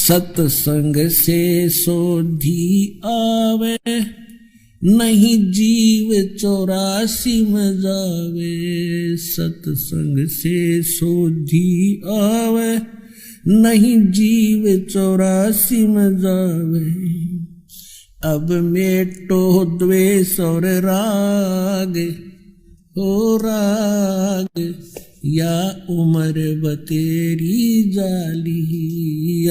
सत्संग से सोधी आवे, नहीं जीव 84 में जावे। सत्संग से सोधी आवे, नहीं जीव 84 में जावे। अब मेटो द्वेष और राग, हो राग या उम्र बतेरी जाली।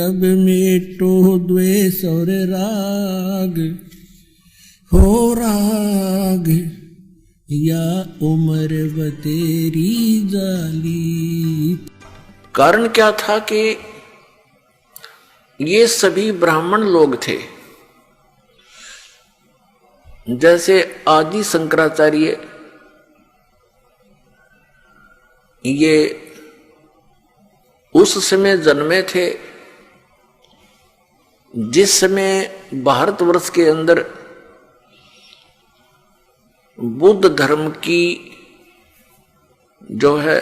अब मेटो द्वेष और राग, हो राग या उम्र बतेरी जाली। कारण क्या था कि ये सभी ब्राह्मण लोग थे। जैसे आदि शंकराचार्य, ये उस समय जन्मे थे जिस समय भारतवर्ष के अंदर बुद्ध धर्म की जो है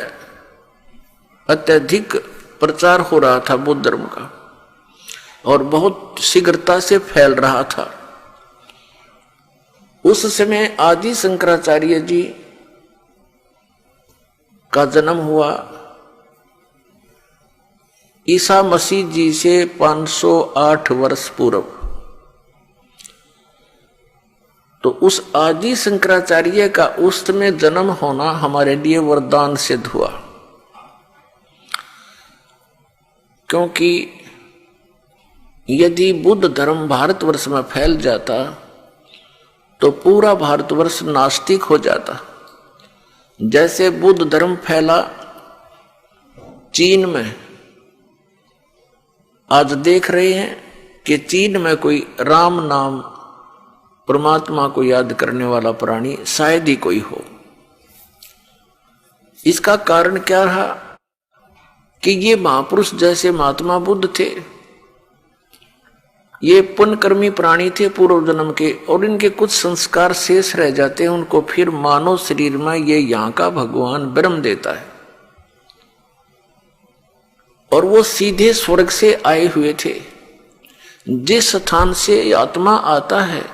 अत्यधिक प्रचार हो रहा था बुद्ध धर्म का, और बहुत शीघ्रता से फैल रहा था। उस समय आदि शंकराचार्य जी का जन्म हुआ ईसा मसीह जी से 508 वर्ष पूर्व। तो उस आदि शंकराचार्य का उस समय जन्म होना हमारे लिए वरदान सिद्ध हुआ, क्योंकि यदि बुद्ध धर्म भारतवर्ष में फैल जाता तो पूरा भारतवर्ष नास्तिक हो जाता। जैसे बुद्ध धर्म फैला चीन में, आज देख रहे हैं कि चीन में कोई राम नाम परमात्मा को याद करने वाला प्राणी शायद ही कोई हो। इसका कारण क्या रहा कि ये महापुरुष जैसे महात्मा बुद्ध थे, ये पुण्यकर्मी प्राणी थे पूर्व जन्म के, और इनके कुछ संस्कार शेष रह जाते हैं, उनको फिर मानव शरीर में ये यहाँ का भगवान ब्रह्म देता है, और वो सीधे स्वर्ग से आए हुए थे। जिस स्थान से आत्मा आता है,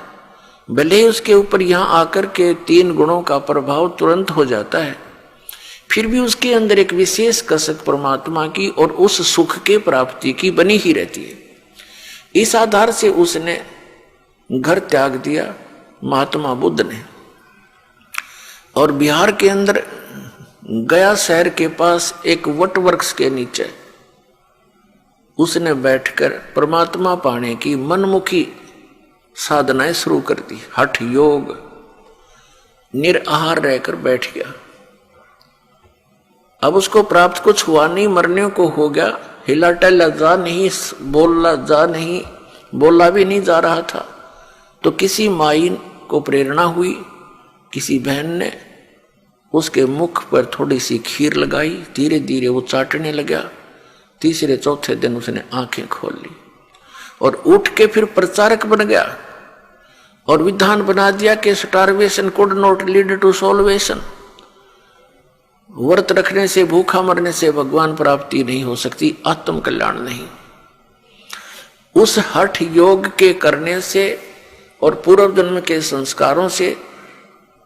भले ही उसके ऊपर यहाँ आकर के 3 गुणों का प्रभाव तुरंत हो जाता है, फिर भी उसके अंदर एक विशेष कसक परमात्मा की और उस सुख के प्राप्ति की बनी ही रहती है। इस आधार से उसने घर त्याग दिया महात्मा बुद्ध ने, और बिहार के अंदर गया शहर के पास एक वट वृक्ष के नीचे उसने बैठकर परमात्मा पाने की मनमुखी साधनाएं शुरू कर दी। हठ योग, निराहार रहकर बैठ गया। अब उसको प्राप्त कुछ हुआ नहीं, मरने को हो गया, हिला टहला जा नहीं, बोला भी नहीं जा रहा था। तो किसी माई को प्रेरणा हुई, किसी बहन ने उसके मुख पर थोड़ी सी खीर लगाई, धीरे धीरे वो चाटने लगा। तीसरे चौथे दिन उसने आंखें खोल ली और उठ के फिर प्रचारक बन गया, और विधान बना दिया कि starvation could not lead to salvation. व्रत रखने से, भूखा मरने से भगवान प्राप्ति नहीं हो सकती, आत्म कल्याण नहीं। उस हठ योग के करने से और पूर्व जन्म के संस्कारों से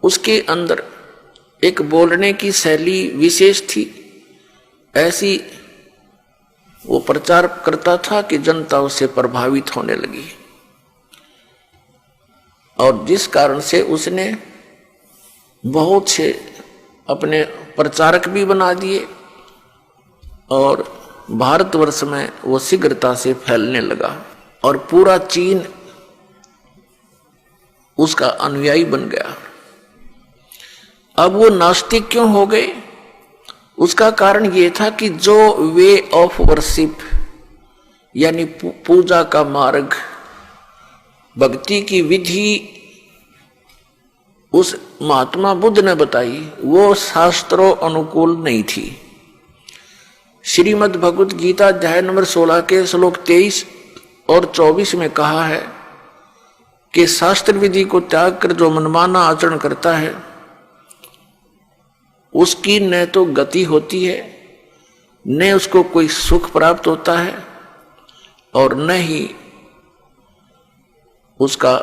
उसके अंदर एक बोलने की शैली विशेष थी। ऐसी वो प्रचार करता था कि जनता उससे प्रभावित होने लगी, और जिस कारण से उसने बहुत से अपने प्रचारक भी बना दिए, और भारतवर्ष में वो शीघ्रता से फैलने लगा, और पूरा चीन उसका अनुयायी बन गया। अब वो नास्तिक क्यों हो गए? उसका कारण ये था कि जो वे ऑफ वर्शिप यानी पूजा का मार्ग, भक्ति की विधि उस महात्मा बुद्ध ने बताई, वो शास्त्रों अनुकूल नहीं थी। श्रीमद् भगवत गीता अध्याय नंबर 16 के श्लोक 23 और 24 में कहा है कि शास्त्र विधि को त्याग कर जो मनमाना आचरण करता है उसकी न तो गति होती है, न उसको कोई सुख प्राप्त होता है, और न ही उसका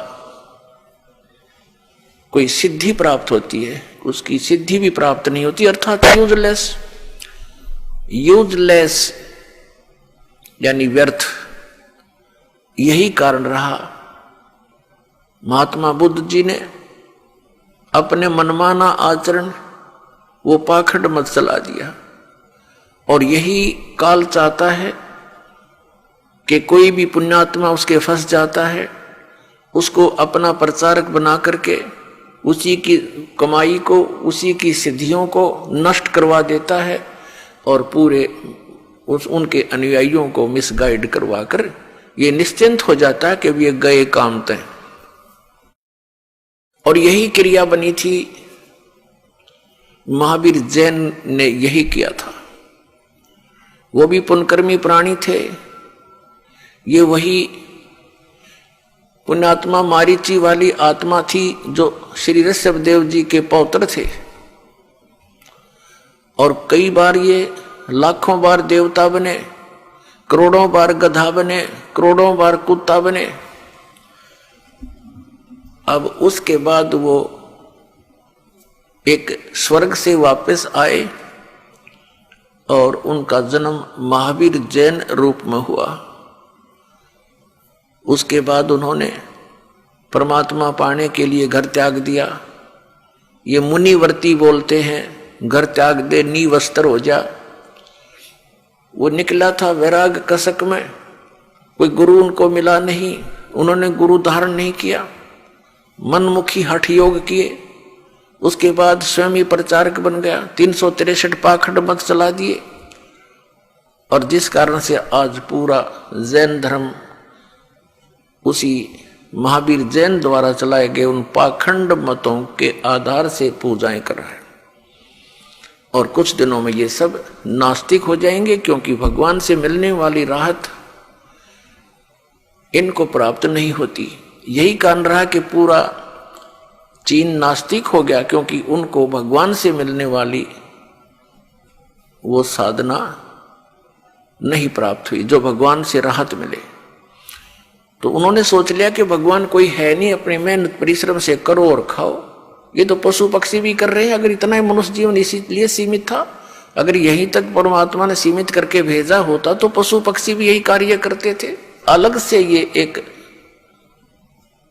कोई सिद्धि प्राप्त होती है, उसकी सिद्धि भी प्राप्त नहीं होती, अर्थात यूजलेस। यूजलेस यानी व्यर्थ। यही कारण रहा महात्मा बुद्ध जी ने अपने मनमाना आचरण, वो पाखंड मत चला दिया। और यही काल चाहता है कि कोई भी पुण्यात्मा उसके फंस जाता है, उसको अपना प्रचारक बना करके उसी की कमाई को, उसी की सिद्धियों को नष्ट करवा देता है और पूरे उनके अनुयायियों को मिसगाइड करवा कर ये निश्चिंत हो जाता है कि ये गए काम तय। और यही क्रिया बनी थी, महावीर जैन ने यही किया था। वो भी पुण्यकर्मी प्राणी थे। ये वही पुण्यात्मा मारीची वाली आत्मा थी जो श्री ऋषभदेव जी के पौत्र थे। और कई बार ये लाखों बार देवता बने, करोड़ों बार गधा बने, करोड़ों बार कुत्ता बने। अब उसके बाद वो एक स्वर्ग से वापस आए और उनका जन्म महावीर जैन रूप में हुआ। उसके बाद उन्होंने परमात्मा पाने के लिए घर त्याग दिया। ये मुनिवर्ती बोलते हैं, घर त्याग दे नी वस्त्र हो जा। वो निकला था वैराग कसक में, कोई गुरु उनको मिला नहीं, उन्होंने गुरु धारण नहीं किया, मनमुखी हठ योग किए। उसके बाद स्वयं ही प्रचारक बन गया, 363 पाखंड मत चला दिए। और जिस कारण से आज पूरा जैन धर्म उसी महावीर जैन द्वारा चलाए गए उन पाखंड मतों के आधार से पूजाएं कर रहा है। और कुछ दिनों में ये सब नास्तिक हो जाएंगे, क्योंकि भगवान से मिलने वाली राहत इनको प्राप्त नहीं होती। यही कारण रहा कि पूरा चीन नास्तिक हो गया, क्योंकि उनको भगवान से मिलने वाली वो साधना नहीं प्राप्त हुई जो भगवान से राहत मिले। तो उन्होंने सोच लिया कि भगवान कोई है नहीं, अपनी मेहनत परिश्रम से करो और खाओ। ये तो पशु पक्षी भी कर रहे हैं। अगर इतना ही मनुष्य जीवन इसीलिए सीमित था, अगर यहीं तक परमात्मा ने सीमित करके भेजा होता तो पशु पक्षी भी यही कार्य करते थे। अलग से ये एक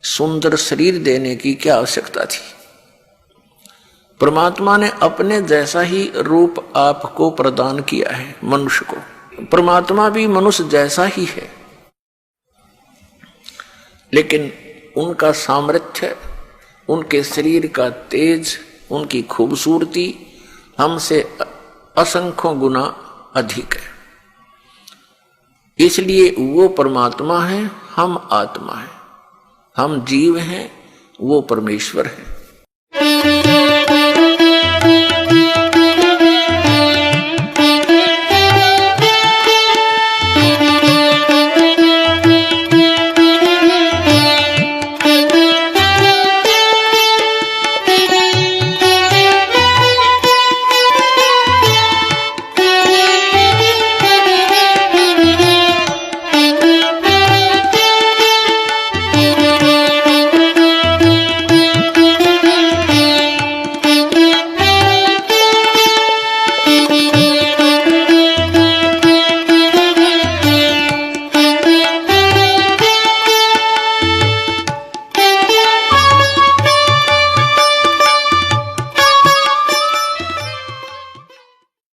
सुंदर शरीर देने की क्या आवश्यकता थी? परमात्मा ने अपने जैसा ही रूप आपको प्रदान किया है मनुष्य को। परमात्मा भी मनुष्य जैसा ही है, लेकिन उनका सामर्थ्य, उनके शरीर का तेज, उनकी खूबसूरती हमसे असंख्यों गुना अधिक है। इसलिए वो परमात्मा है, हम आत्मा है, हम जीव हैं, वो परमेश्वर है।